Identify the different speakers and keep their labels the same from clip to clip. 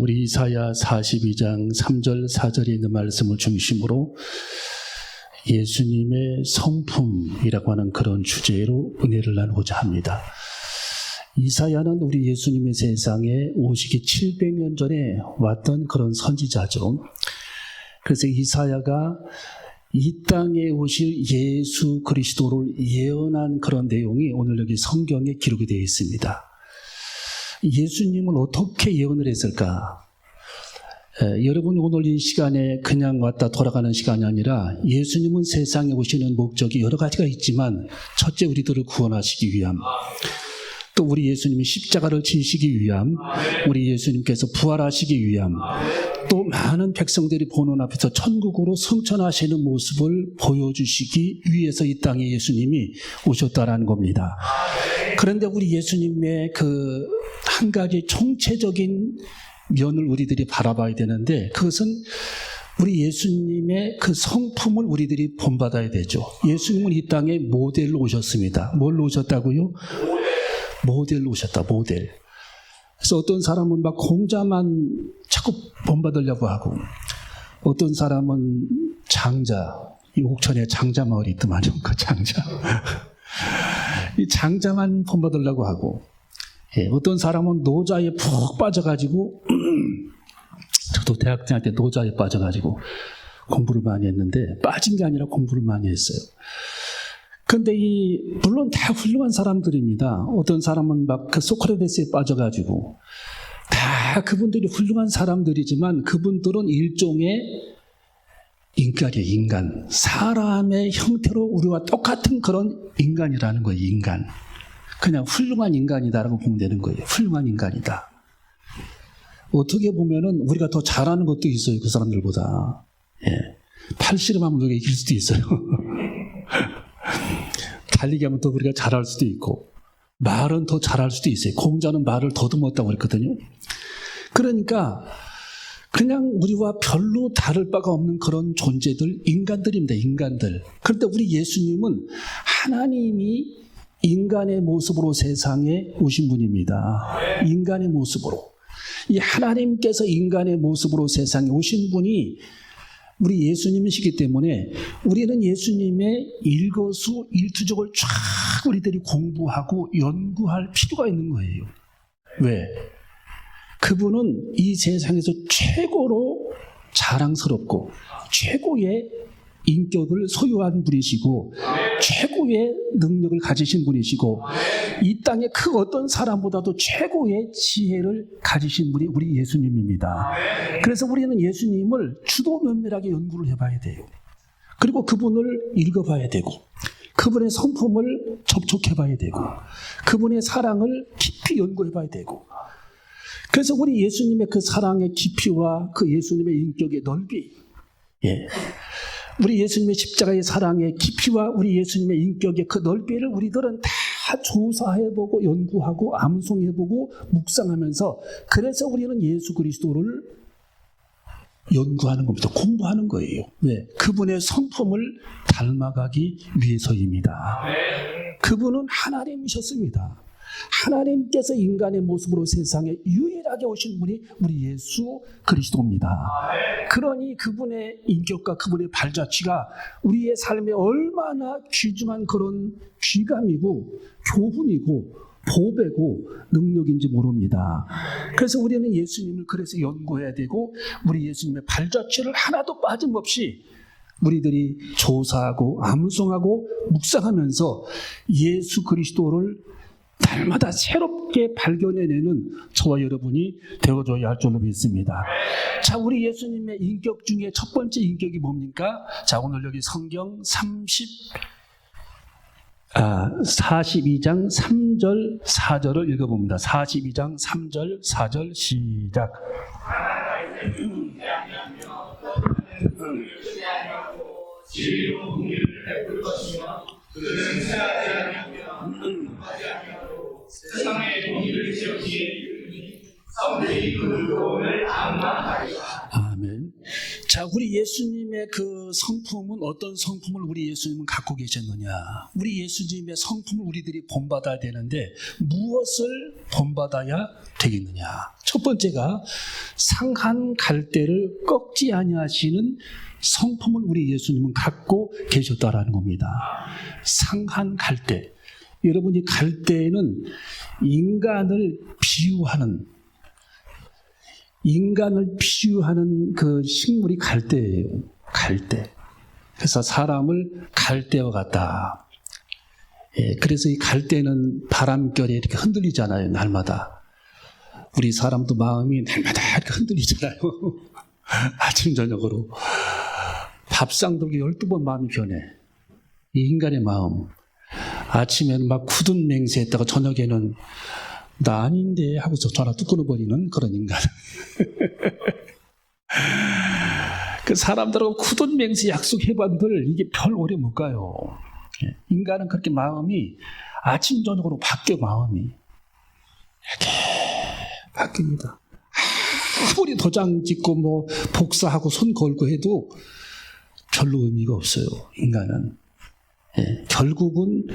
Speaker 1: 우리 이사야 42장 3절 4절에 있는 말씀을 중심으로 예수님의 성품이라고 하는 그런 주제로 은혜를 나누고자 합니다. 이사야는 우리 예수님의 세상에 오시기 700년 전에 왔던 그런 선지자죠. 그래서 이사야가 이 땅에 오실 예수 그리스도를 예언한 그런 내용이 오늘 여기 성경에 기록이 되어 있습니다. 예수님을 어떻게 예언을 했을까? 여러분이 오늘 이 시간에 그냥 왔다 돌아가는 시간이 아니라 예수님은 세상에 오시는 목적이 여러 가지가 있지만 첫째 우리들을 구원하시기 위함, 또 우리 예수님이 십자가를 지시기 위함, 우리 예수님께서 부활하시기 위함, 또 많은 백성들이 보는 앞에서 천국으로 승천하시는 모습을 보여주시기 위해서 이 땅에 예수님이 오셨다라는 겁니다. 그런데 우리 예수님의 그 한 가지 총체적인 면을 우리들이 바라봐야 되는데, 그것은 우리 예수님의 그 성품을 우리들이 본받아야 되죠. 예수님은 이 땅에 모델로 오셨습니다. 뭘로 오셨다고요? 모델로 오셨다, 모델. 그래서 어떤 사람은 막 공자만 자꾸 본받으려고 하고, 어떤 사람은 장자, 이 옥천에 장자 마을이 있더만요. 그 장자. 이 장자만 본받으려고 하고, 어떤 사람은 노자에 푹 빠져가지고, 저도 대학 다닐 때 노자에 빠져가지고 공부를 많이 했는데, 빠진 게 아니라 공부를 많이 했어요. 근데 물론 다 훌륭한 사람들입니다. 어떤 사람은 막 그 소크라테스에 빠져가지고, 다 그분들이 훌륭한 사람들이지만 그분들은 일종의 인간이에요, 인간. 사람의 형태로 우리와 똑같은 그런 인간이라는 거예요, 인간. 그냥 훌륭한 인간이다라고 보면 되는 거예요. 훌륭한 인간이다. 어떻게 보면은 우리가 더 잘하는 것도 있어요, 그 사람들보다. 팔씨름하면 우리가 이길 수도 있어요. 달리기 하면 더 우리가 잘할 수도 있고, 말은 더 잘할 수도 있어요. 공자는 말을 더듬었다고 그랬거든요. 그러니까 그냥 우리와 별로 다를 바가 없는 그런 존재들, 인간들입니다, 인간들. 그런데 우리 예수님은 하나님이 인간의 모습으로 세상에 오신 분입니다. 인간의 모습으로. 이 하나님께서 인간의 모습으로 세상에 오신 분이 우리 예수님이시기 때문에 우리는 예수님의 일거수일투족을 쫙 우리들이 공부하고 연구할 필요가 있는 거예요. 왜? 그분은 이 세상에서 최고로 자랑스럽고 최고의 인격을 소유한 분이시고 최고의 능력을 가지신 분이시고 이 땅에 그 어떤 사람보다도 최고의 지혜를 가지신 분이 우리 예수님입니다. 그래서 우리는 예수님을 주도 면밀하게 연구를 해봐야 돼요. 그리고 그분을 읽어봐야 되고, 그분의 성품을 접촉해봐야 되고, 그분의 사랑을 깊이 연구해봐야 되고. 그래서 우리 예수님의 그 사랑의 깊이와 그 예수님의 인격의 넓이, 우리 예수님의 십자가의 사랑의 깊이와 우리 예수님의 인격의 그 넓이를 우리들은 다 조사해보고 연구하고 암송해보고 묵상하면서, 그래서 우리는 예수 그리스도를 연구하는 겁니다. 공부하는 거예요. 왜? 그분의 성품을 닮아가기 위해서입니다. 그분은 하나님이셨습니다. 하나님께서 인간의 모습으로 세상에 유일하게 오신 분이 우리 예수 그리스도입니다. 그러니 그분의 인격과 그분의 발자취가 우리의 삶에 얼마나 귀중한 그런 귀감이고 교훈이고 보배고 능력인지 모릅니다. 그래서 우리는 예수님을 그래서 연구해야 되고, 우리 예수님의 발자취를 하나도 빠짐없이 우리들이 조사하고 암송하고 묵상하면서 예수 그리스도를 날마다 새롭게 발견해내는 저와 여러분이 되어줘야 할 줄로 믿습니다. 자, 우리 예수님의 인격 중에 첫 번째 인격이 뭡니까? 자, 오늘 여기 성경 42장 3절 4절을 읽어봅니다. 42장 3절 4절 시작.
Speaker 2: 세상의 공의를 지키기에 성들이 그 구원을 앙망하리라.
Speaker 1: 아멘. 자, 자, 우리 예수님의 그 성품은 어떤 성품을 우리 예수님은 갖고 계셨느냐? 우리 예수님의 성품을 우리들이 본받아야 되는데 무엇을 본받아야 되겠느냐? 첫 번째가 상한 갈대를 꺾지 아니하시는 성품을 우리 예수님은 갖고 계셨다라는 겁니다. 상한 갈대. 여러분, 이 갈대는 인간을 비유하는 그 식물이 갈대예요. 갈대. 그래서 사람을 갈대와 같다. 예, 그래서 이 갈대는 바람결에 이렇게 흔들리잖아요, 날마다. 우리 사람도 마음이 날마다 이렇게 흔들리잖아요. 아침, 저녁으로. 밥상 들기 12번 마음이 변해. 이 인간의 마음. 아침에는 막 굳은 맹세했다가 저녁에는 나 아닌데 하고서 전화 뚝 끊어버리는 그런 인간. 그 사람들하고 굳은 맹세 약속해반들 이게 별 오래 못 가요. 인간은 그렇게 마음이 아침 저녁으로 바뀌어. 마음이 이렇게 바뀝니다. 아무리 도장 찍고 뭐 복사하고 손 걸고 해도 별로 의미가 없어요. 인간은. 결국은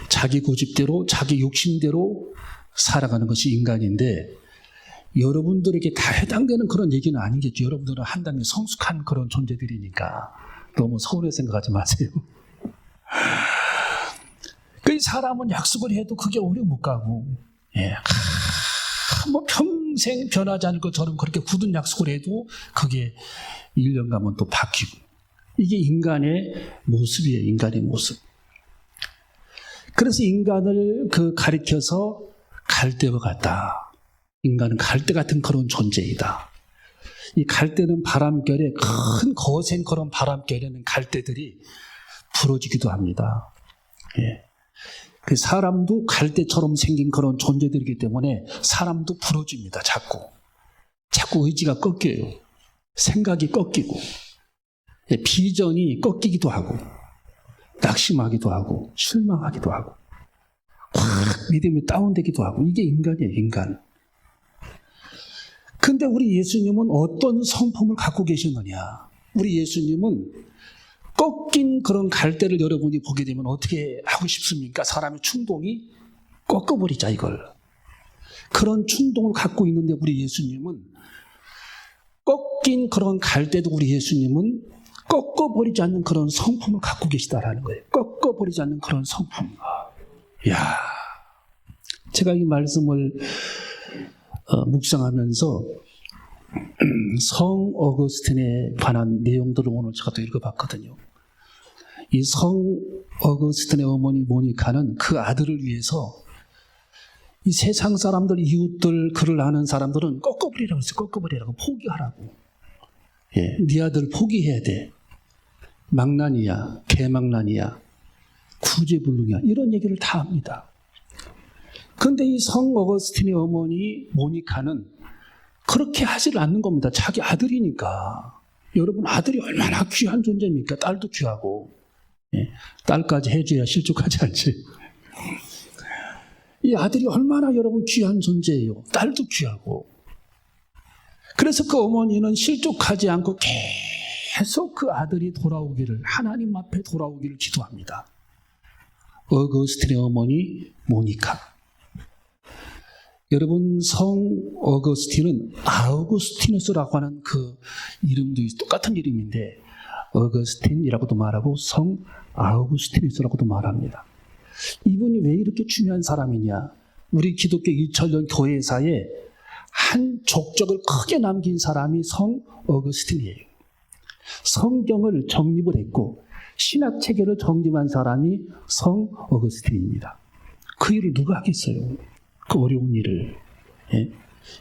Speaker 1: 자기 고집대로 자기 욕심대로 살아가는 것이 인간인데, 여러분들에게 다 해당되는 그런 얘기는 아니겠죠. 여러분들은 한 단계 성숙한 그런 존재들이니까 너무 서운해 생각하지 마세요. 그 사람은 약속을 해도 그게 오래 못 가고, 뭐 평생 변하지 않을 것처럼 그렇게 굳은 약속을 해도 그게 1년 가면 또 바뀌고. 이게 인간의 모습이에요. 인간의 모습. 그래서 인간을 가리켜서 갈대와 같다. 인간은 갈대 같은 그런 존재이다. 이 갈대는 바람결에, 큰 거센 그런 바람결에는 갈대들이 부러지기도 합니다. 그 사람도 갈대처럼 생긴 그런 존재들이기 때문에 사람도 부러집니다. 자꾸 의지가 꺾여요. 생각이 꺾이고, 비전이 꺾이기도 하고, 낙심하기도 하고, 실망하기도 하고, 확 믿음이 다운되기도 하고. 이게 인간이에요, 인간. 근데 우리 예수님은 어떤 성품을 갖고 계시느냐? 우리 예수님은 꺾인 그런 갈대를 여러분이 보게 되면 어떻게 하고 싶습니까? 사람의 충동이 꺾어버리자, 이걸. 그런 충동을 갖고 있는데 우리 예수님은 꺾인 그런 갈대도 우리 예수님은 꺾어버리지 않는 그런 성품을 갖고 계시다라는 거예요. 꺾어버리지 않는 그런 성품. 이야, 제가 이 말씀을 묵상하면서 성 어거스틴에 관한 내용들을 오늘 제가 또 읽어봤거든요. 이 성 어거스틴의 어머니 모니카는 그 아들을 위해서 이 세상 사람들, 이웃들, 그를 아는 사람들은 꺾어버리라고 했어요. 꺾어버리라고, 포기하라고. 네 아들 포기해야 돼. 망난이야, 개망난이야, 구제불능이야, 이런 얘기를 다 합니다. 그런데 이 성 어거스틴의 어머니 모니카는 그렇게 하지를 않는 겁니다. 자기 아들이니까. 여러분, 아들이 얼마나 귀한 존재입니까? 딸도 귀하고. 딸까지 해줘야 실족하지 않지. 이 아들이 얼마나 여러분 귀한 존재예요. 딸도 귀하고. 그래서 그 어머니는 실족하지 않고 계속 그 아들이 돌아오기를, 하나님 앞에 돌아오기를 기도합니다. 어거스틴의 어머니 모니카. 여러분, 성 어거스틴은 아우구스티누스라고 하는 그 이름도 똑같은 이름인데, 어거스틴이라고도 말하고 성 아우구스티누스라고도 말합니다. 이분이 왜 이렇게 중요한 사람이냐? 우리 기독교 2000년 교회사에 한 족적을 크게 남긴 사람이 성 어거스틴이에요. 성경을 정립을 했고 신학 체계를 정립한 사람이 성 어거스틴입니다. 그 일을 누가 하겠어요? 그 어려운 일을.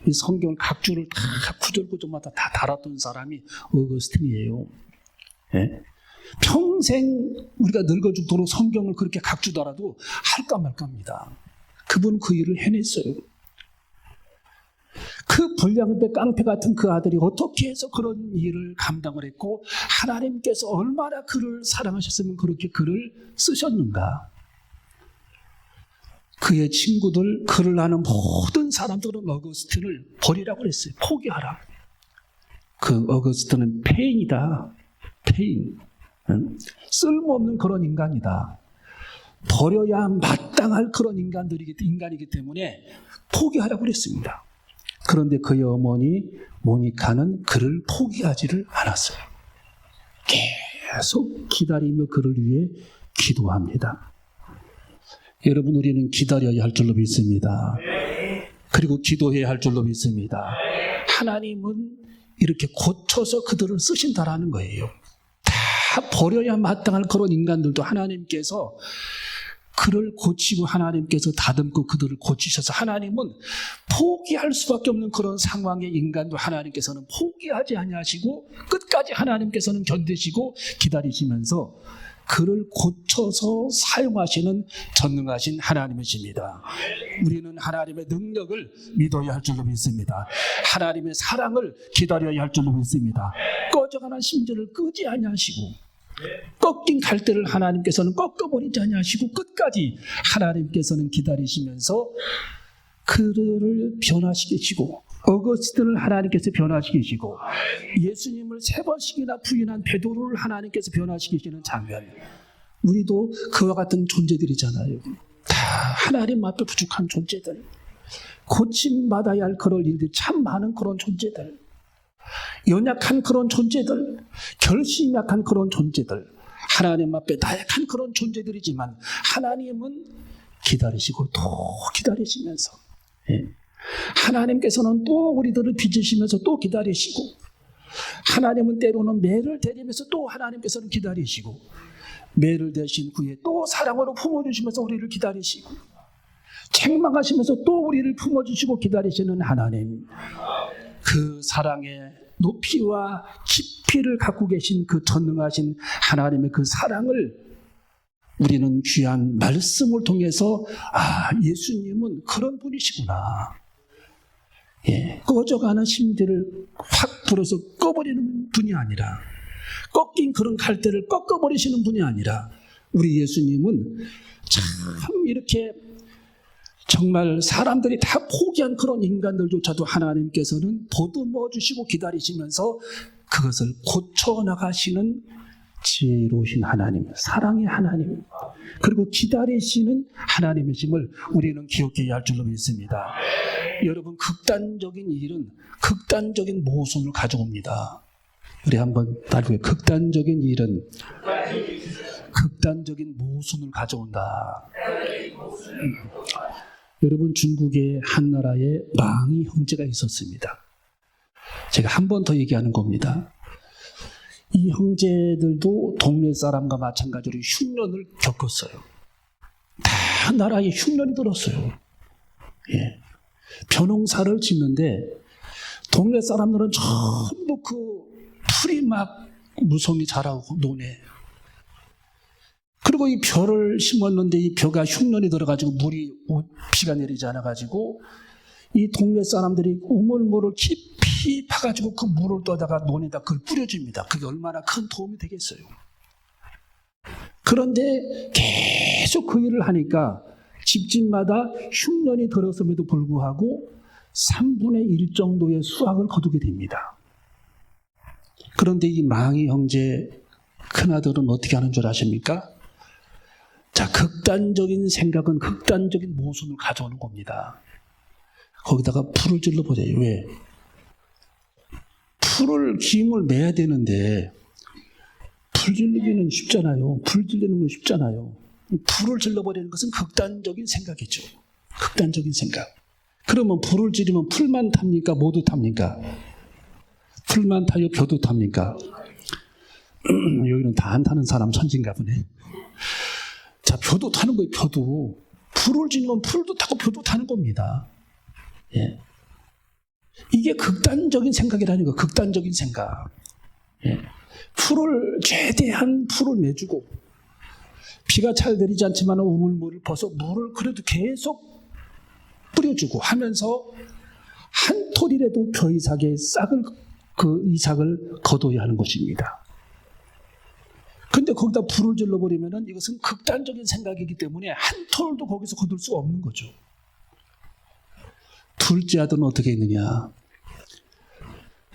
Speaker 1: 이 성경을 각 줄을 다 구절구절마다 다 달았던 사람이 어거스틴이에요. 평생 우리가 늙어 죽도록 성경을 그렇게 각 줄 달아도 할까 말까입니다. 그분은 그 일을 해냈어요. 그 불량배 깡패 같은 그 아들이 어떻게 해서 그런 일을 감당을 했고, 하나님께서 얼마나 그를 사랑하셨으면 그렇게 글을 쓰셨는가. 그의 친구들, 그를 아는 모든 사람들은 어거스틴을 버리라고 그랬어요. 포기하라. 그 어거스트는 페인이다. 페인. 쓸모없는 그런 인간이다. 버려야 마땅할 그런 인간이기 때문에 포기하라고 그랬습니다. 그런데 그의 어머니 모니카는 그를 포기하지를 않았어요. 계속 기다리며 그를 위해 기도합니다. 여러분, 우리는 기다려야 할 줄로 믿습니다. 그리고 기도해야 할 줄로 믿습니다. 하나님은 이렇게 고쳐서 그들을 쓰신다라는 거예요. 다 버려야 마땅할 그런 인간들도 하나님께서 그를 고치고 하나님께서 다듬고 그들을 고치셔서 하나님은 포기할 수밖에 없는 그런 상황의 인간도 하나님께서는 포기하지 아니하시고 끝까지 하나님께서는 견디시고 기다리시면서 그를 고쳐서 사용하시는 전능하신 하나님이십니다. 우리는 하나님의 능력을 믿어야 할 줄로 믿습니다. 하나님의 사랑을 기다려야 할 줄로 믿습니다. 꺼져가는 심지를 끄지 아니하시고 꺾인 갈대를 하나님께서는 꺾어버리지 아니하시고 끝까지 하나님께서는 기다리시면서 그들을 변화시키시고 어거스틴을 하나님께서 변화시키시고 예수님을 3번씩이나 부인한 베드로를 하나님께서 변화시키시는 장면, 우리도 그와 같은 존재들이잖아요. 다 하나님 앞에 부족한 존재들, 고침받아야 할 그런 일들이 참 많은 그런 존재들, 연약한 그런 존재들, 결심이 약한 그런 존재들, 하나님 앞에 나약한 그런 존재들이지만 하나님은 기다리시고 또 기다리시면서 하나님께서는 또 우리들을 빚으시면서 또 기다리시고 하나님은 때로는 매를 대리면서 또 하나님께서는 기다리시고 매를 대신 후에 또 사랑으로 품어주시면서 우리를 기다리시고 책망하시면서 또 우리를 품어주시고 기다리시는 하나님, 그 사랑의 높이와 깊이를 갖고 계신 그 전능하신 하나님의 그 사랑을 우리는 귀한 말씀을 통해서 예수님은 그런 분이시구나. 꺼져가는 심지를 확 불어서 꺼버리는 분이 아니라, 꺾인 그런 갈대를 꺾어버리시는 분이 아니라, 우리 예수님은 참 이렇게 정말 사람들이 다 포기한 그런 인간들조차도 하나님께서는 보듬어 주시고 기다리시면서 그것을 고쳐나가시는 지혜로우신 하나님, 사랑의 하나님, 그리고 기다리시는 하나님이심을 우리는 기억해야 할 줄로 믿습니다. 여러분, 극단적인 일은 극단적인 모순을 가져옵니다. 우리 한번 따르고요. 극단적인 일은 극단적인 모순을 가져온다. 여러분, 중국의 한 나라에 망이 형제가 있었습니다. 제가 한 번 더 얘기하는 겁니다. 이 형제들도 동네 사람과 마찬가지로 흉년을 겪었어요. 다 나라에 흉년이 들었어요. 벼농사를 짓는데 동네 사람들은 전부 그 풀이 막 무성히 자라고 논에, 그리고 이 벼를 심었는데 이 벼가 흉년이 들어가지고 비가 내리지 않아가지고 이 동네 사람들이 우물물을 깊이 파가지고 그 물을 떠다가 논에다 그걸 뿌려줍니다. 그게 얼마나 큰 도움이 되겠어요. 그런데 계속 그 일을 하니까 집집마다 흉년이 들었음에도 불구하고 3분의 1 정도의 수확을 거두게 됩니다. 그런데 이 망이 형제 큰아들은 어떻게 하는 줄 아십니까? 자, 극단적인 생각은 극단적인 모순을 가져오는 겁니다. 거기다가 풀을 질러버려요. 왜? 풀을 기임을 매야 되는데 풀 질르기는 쉽잖아요. 풀 질르는 건 쉽잖아요. 풀을 질러버리는 것은 극단적인 생각이죠. 극단적인 생각. 그러면 불을 지르면 풀만 탑니까? 모두 탑니까? 풀만 타요? 벼도 탑니까? 여기는 다 안 타는 사람 천진가 보네. 자, 벼도 타는 거예요. 벼도. 풀을 지르면 풀도 타고 벼도 타는 겁니다. 이게 극단적인 생각이라는 거. 극단적인 생각. 풀을, 최대한 풀을 내주고 비가 잘 내리지 않지만 우물물을 벗어 물을 그래도 계속 뿌려주고 하면서 한 톨이라도 벼 이삭의 이삭을 거둬야 하는 것입니다. 근데 거기다 불을 질러버리면은 이것은 극단적인 생각이기 때문에 한 톨도 거기서 거둘 수가 없는 거죠. 둘째 아들은 어떻게 했느냐?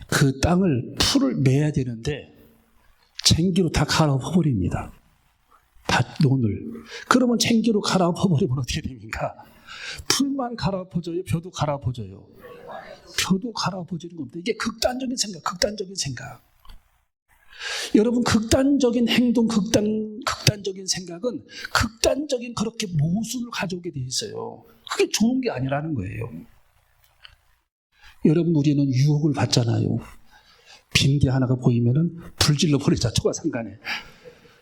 Speaker 1: 그 땅을 풀을 매야 되는데 쟁기로 다 갈아엎어버립니다. 논을. 그러면 쟁기로 갈아엎어버리면 어떻게 됩니까? 풀만 갈아엎어져요? 벼도 갈아엎어져요? 벼도 갈아엎어지는 겁니다. 이게 극단적인 생각. 여러분, 극단적인 행동, 극단적인 생각은 극단적인 그렇게 모순을 가져오게 돼 있어요. 그게 좋은 게 아니라는 거예요. 여러분, 우리는 유혹을 받잖아요. 빈대 하나가 보이면은 불질러 버리자.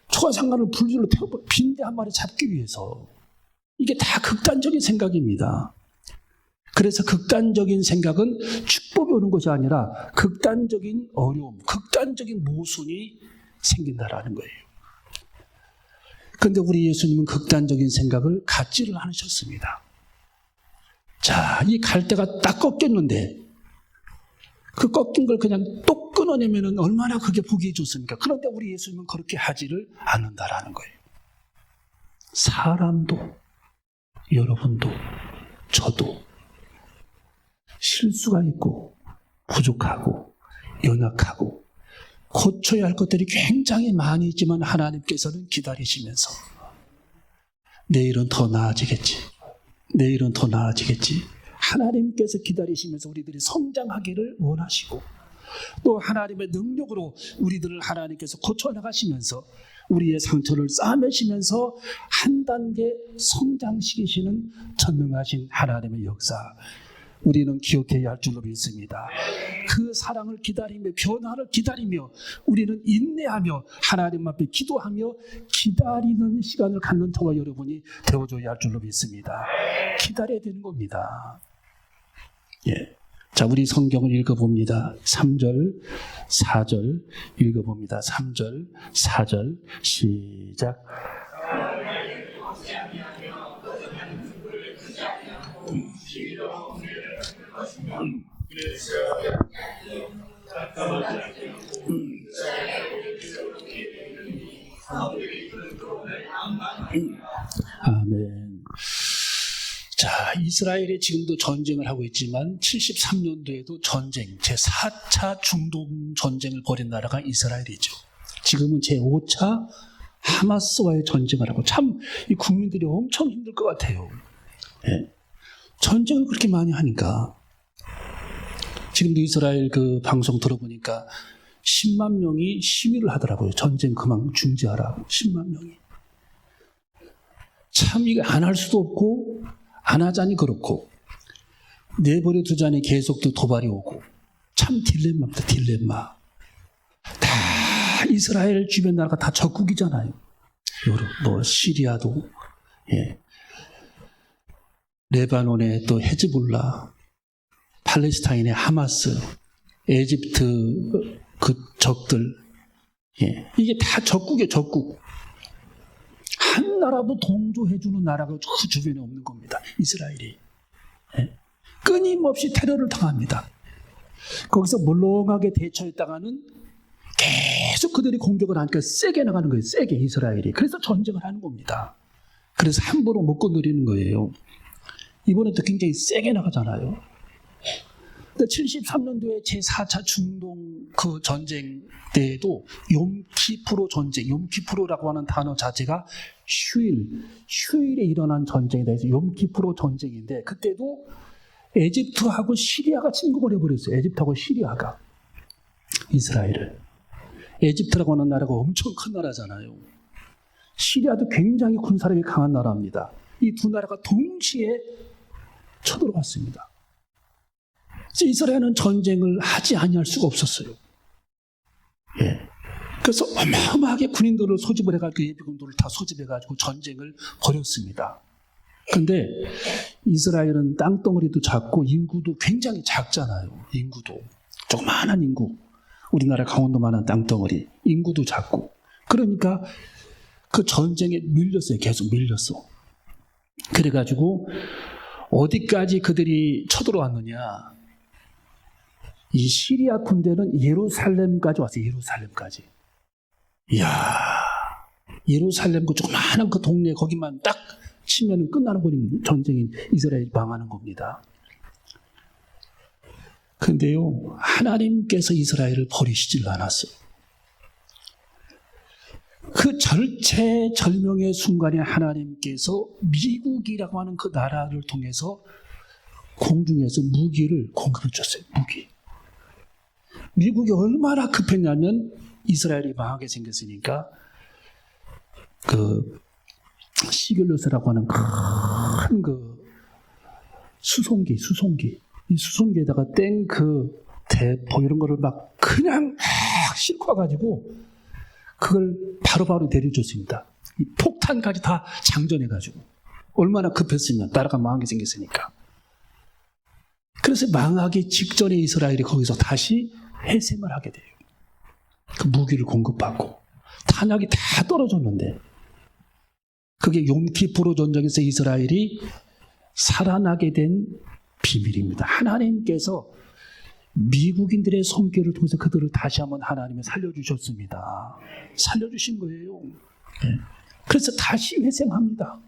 Speaker 1: 초가상간을 불질러 태워버려. 빈대 한 마리 잡기 위해서. 이게 다 극단적인 생각입니다. 그래서 극단적인 생각은 축복이 오는 것이 아니라 극단적인 어려움, 극단적인 모순이 생긴다라는 거예요. 그런데 우리 예수님은 극단적인 생각을 갖지를 않으셨습니다. 자, 이 갈대가 딱 꺾였는데 그 꺾인 걸 그냥 똑 끊어내면 얼마나 그게 보기 좋습니까? 그런데 우리 예수님은 그렇게 하지를 않는다라는 거예요. 사람도, 여러분도, 저도 실수가 있고 부족하고 연약하고 고쳐야 할 것들이 굉장히 많이 있지만 하나님께서는 기다리시면서 내일은 더 나아지겠지. 하나님께서 기다리시면서 우리들이 성장하기를 원하시고 또 하나님의 능력으로 우리들을 하나님께서 고쳐나가시면서 우리의 상처를 싸매시면서 한 단계 성장시키시는 전능하신 하나님의 역사, 우리는 기억해야 할 줄로 믿습니다. 그 사랑을 기다리며 변화를 기다리며 우리는 인내하며 하나님 앞에 기도하며 기다리는 시간을 갖는 저와 여러분이 되어줘야 할 줄로 믿습니다. 기다려야 되는 겁니다. 예. 자, 우리 성경을 읽어봅니다. 3절, 4절 읽어봅니다. 3절, 4절 시작. 아멘. 자, 이스라엘이 지금도 전쟁을 하고 있지만 73년도에도 전쟁, 제4차 중동 전쟁을 벌인 나라가 이스라엘이죠. 지금은 제5차 하마스와의 전쟁을 하고 참 이 국민들이 엄청 힘들 것 같아요. 예. 전쟁을 그렇게 많이 하니까 지금도 이스라엘 그 방송 들어보니까 10만 명이 시위를 하더라고요. 전쟁 그만 중지하라고 10만 명이. 참 이게 안 할 수도 없고 안 하자니 그렇고 내버려 두자니 계속 또 도발이 오고 참 딜레마입니다. 딜레마. 다 이스라엘 주변 나라가 다 적국이잖아요. 뭐 시리아도, 예, 레바논의 또 헤즈볼라, 팔레스타인의 하마스, 에집트 그 적들, 예, 이게 다 적국이에요. 적국. 한 나라도 동조해주는 나라가 그 주변에 없는 겁니다. 이스라엘이. 예? 끊임없이 테러를 당합니다. 거기서 물렁하게 대처했다가는 계속 그들이 공격을 하니까 세게 나가는 거예요. 세게 이스라엘이. 그래서 전쟁을 하는 겁니다. 그래서 함부로 못 건드리는 거예요. 이번에도 굉장히 세게 나가잖아요. 73년도에 제4차 중동 그 전쟁 때에도 욤키프로 전쟁, 욤키프로라고 하는 단어 자체가 휴일에 일어난 전쟁에 대해서 욤키프로 전쟁인데 그때도 에집트하고 시리아가 침공을 해버렸어요. 에집트하고 시리아가 이스라엘을. 에집트라고 하는 나라가 엄청 큰 나라잖아요. 시리아도 굉장히 군사력이 강한 나라입니다. 이 두 나라가 동시에 쳐들어갔습니다. 이스라엘은 전쟁을 하지 아니할 수가 없었어요. 예. 그래서 어마어마하게 군인들을 소집을 해가지고 예비군들을 다 소집해가지고 전쟁을 벌였습니다. 그런데 이스라엘은 땅덩어리도 작고 인구도 굉장히 작잖아요. 인구도 조그마한 인구, 우리나라 강원도만한 땅덩어리, 인구도 작고 그러니까 그 전쟁에 밀렸어요. 계속 밀렸어. 그래가지고 어디까지 그들이 쳐들어왔느냐? 이 시리아 군대는 예루살렘까지 왔어요. 예루살렘까지. 이야, 예루살렘 그 조그마한 그 동네 거기만 딱 치면은 끝나는 거니 전쟁인 이스라엘이 망하는 겁니다. 근데요, 하나님께서 이스라엘을 버리시질 않았어요. 그 절체절명의 순간에 하나님께서 미국이라고 하는 그 나라를 통해서 공중에서 무기를 공급해 줬어요. 무기. 미국이 얼마나 급했냐면 이스라엘이 망하게 생겼으니까 그 시겔루스라고 하는 큰 그 수송기 이 수송기에다가 탱크 대포 이런 거를 막 그냥 막 싣고 와가지고 그걸 바로바로 내려줬습니다. 이 폭탄까지 다 장전해가지고 얼마나 급했으면 나라가 망하게 생겼으니까. 그래서 망하기 직전에 이스라엘이 거기서 다시 회생을 하게 돼요. 그 무기를 공급받고 탄약이 다 떨어졌는데 그게 용키프로 전쟁에서 이스라엘이 살아나게 된 비밀입니다. 하나님께서 미국인들의 손길을 통해서 그들을 다시 한번 하나님이 살려주셨습니다. 살려주신 거예요. 그래서 다시 회생합니다.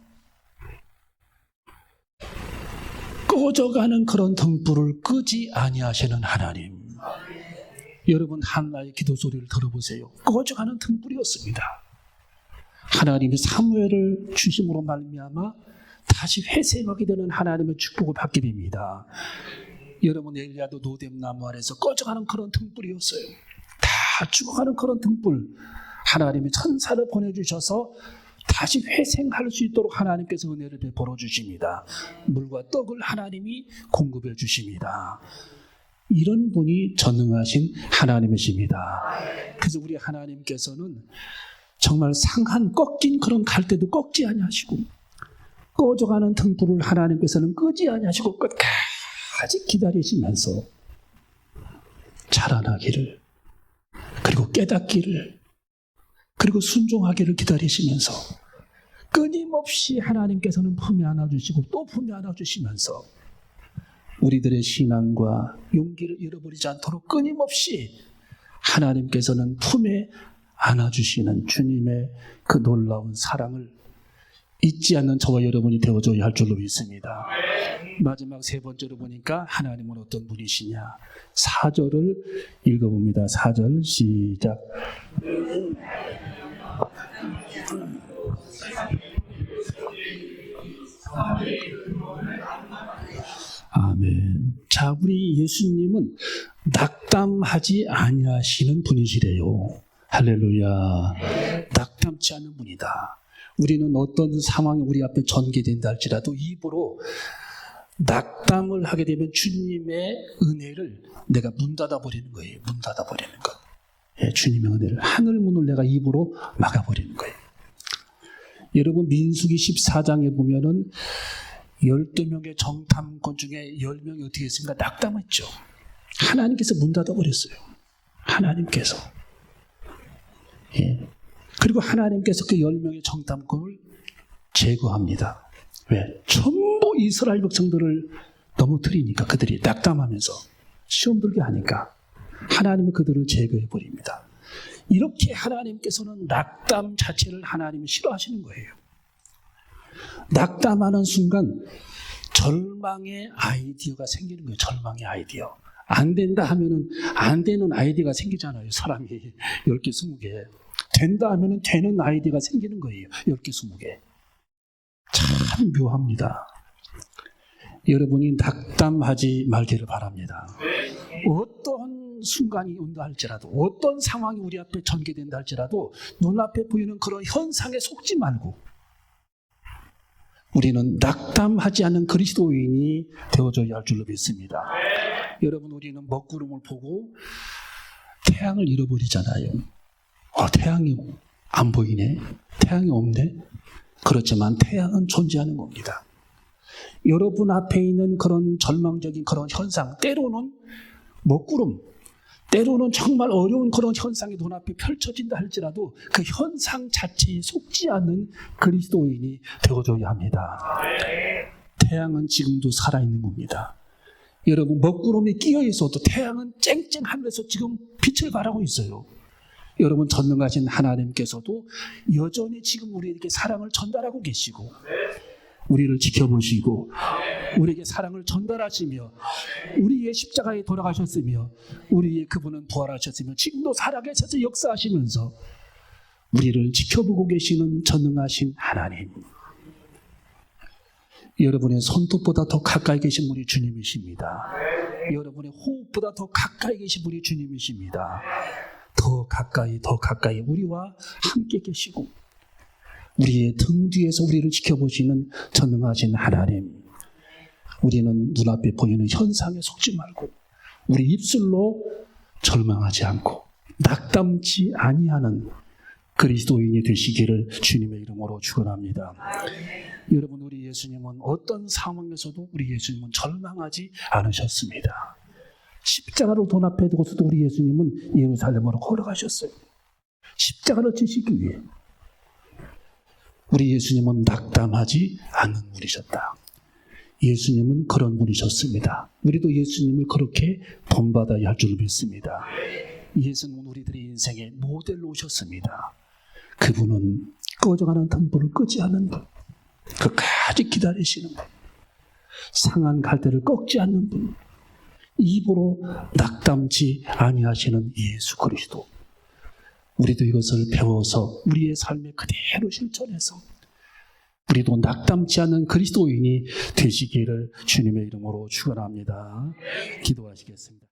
Speaker 1: 꺼져가는 그런 등불을 끄지 아니하시는 하나님. 여러분 한나의 기도 소리를 들어보세요. 꺼져가는 등불이었습니다. 하나님이 사무엘을 주심으로 말미암아 다시 회생하게 되는 하나님의 축복을 받게 됩니다. 여러분 엘리야도 노뎀나무 아래서 꺼져가는 그런 등불이었어요. 다 죽어가는 그런 등불. 하나님이 천사를 보내주셔서 다시 회생할 수 있도록 하나님께서 은혜를 베풀어 주십니다. 물과 떡을 하나님이 공급해 주십니다. 이런 분이 전능하신 하나님이십니다. 그래서 우리 하나님께서는 정말 상한 꺾인 그런 갈대도 꺾지 아니하시고 꺼져가는 등불을 하나님께서는 끄지 아니하시고 끝까지 기다리시면서 자라나기를 그리고 깨닫기를 그리고 순종하기를 기다리시면서 끊임없이 하나님께서는 품에 안아주시고 또 품에 안아주시면서 우리들의 신앙과 용기를 잃어버리지 않도록 끊임없이 하나님께서는 품에 안아주시는 주님의 그 놀라운 사랑을 잊지 않는 저와 여러분이 되어줘야 할 줄로 믿습니다. 마지막 세 번째로 보니까 하나님은 어떤 분이시냐. 4절을 읽어봅니다. 4절 시작. 아멘. 자, 우리 예수님은 낙담하지 아니하시는 분이시래요. 할렐루야. 낙담치 않는 분이다. 우리는 어떤 상황이 우리 앞에 전개된다 할지라도 입으로 낙담을 하게 되면 주님의 은혜를 내가 문 닫아버리는 거예요. 문 닫아버리는 것. 예, 주님의 은혜를 하늘 문을 내가 입으로 막아버리는 거예요. 여러분 민수기 14장에 보면은 12명의 정탐꾼 중에 10명이 어떻게 했습니까? 낙담했죠. 하나님께서 문 닫아버렸어요. 하나님께서. 예. 그리고 하나님께서 그 10명의 정탐꾼을 제거합니다. 왜? 전부 이스라엘 백성들을 넘어뜨리니까 그들이 낙담하면서 시험 들게 하니까 하나님은 그들을 제거해버립니다. 이렇게 하나님께서는 낙담 자체를 하나님이 싫어하시는 거예요. 낙담하는 순간 절망의 아이디어가 생기는 거예요. 절망의 아이디어. 안 된다 하면은 안 되는 아이디어가 생기잖아요. 사람이 10개, 20개. 된다 하면은 되는 아이디어가 생기는 거예요. 10개, 20개. 참 묘합니다. 여러분이 낙담하지 말기를 바랍니다. 어떤 순간이 온다 할지라도 어떤 상황이 우리 앞에 전개된다 할지라도 눈앞에 보이는 그런 현상에 속지 말고 우리는 낙담하지 않는 그리스도인이 되어줘야 할 줄로 믿습니다. 여러분 우리는 먹구름을 보고 태양을 잃어버리잖아요. 태양이 안 보이네. 태양이 없네. 그렇지만 태양은 존재하는 겁니다. 여러분 앞에 있는 그런 절망적인 그런 현상, 때로는 먹구름, 때로는 정말 어려운 그런 현상이 눈앞에 펼쳐진다 할지라도 그 현상 자체에 속지 않는 그리스도인이 되어줘야 합니다. 태양은 지금도 살아있는 겁니다. 여러분 먹구름이 끼어 있어도 태양은 쨍쨍 하늘에서 지금 빛을 발하고 있어요. 여러분 전능하신 하나님께서도 여전히 지금 우리에게 사랑을 전달하고 계시고 우리를 지켜보시고 우리에게 사랑을 전달하시며 우리의 십자가에 돌아가셨으며 우리의 그분은 부활하셨으며 지금도 살아계셔서 역사하시면서 우리를 지켜보고 계시는 전능하신 하나님, 여러분의 손톱보다 더 가까이 계신 분이 주님이십니다. 여러분의 호흡보다 더 가까이 계신 분이 주님이십니다. 더 가까이 우리와 함께 계시고 우리의 등 뒤에서 우리를 지켜보시는 전능하신 하나님, 우리는 눈앞에 보이는 현상에 속지 말고 우리 입술로 절망하지 않고 낙담치 아니하는 그리스도인이 되시기를 주님의 이름으로 축원합니다. 여러분, 우리 예수님은 어떤 상황에서도 우리 예수님은 절망하지 않으셨습니다. 십자가를 돈 앞에 두고서도 우리 예수님은 예루살렘으로 걸어가셨어요. 십자가를 지시기 위해. 우리 예수님은 낙담하지 않는 분이셨다. 예수님은 그런 분이셨습니다. 우리도 예수님을 그렇게 본받아야 할 줄 믿습니다. 예수님은 우리들의 인생의 모델로 오셨습니다. 그분은 꺼져가는 등불을 끄지 않는 분, 끝까지 기다리시는 분, 상한 갈대를 꺾지 않는 분, 입으로 낙담치 아니하시는 예수 그리스도. 우리도 이것을 배워서 우리의 삶에 그대로 실천해서 우리도 낙담치 않는 그리스도인이 되시기를 주님의 이름으로 축원합니다. 기도하시겠습니다.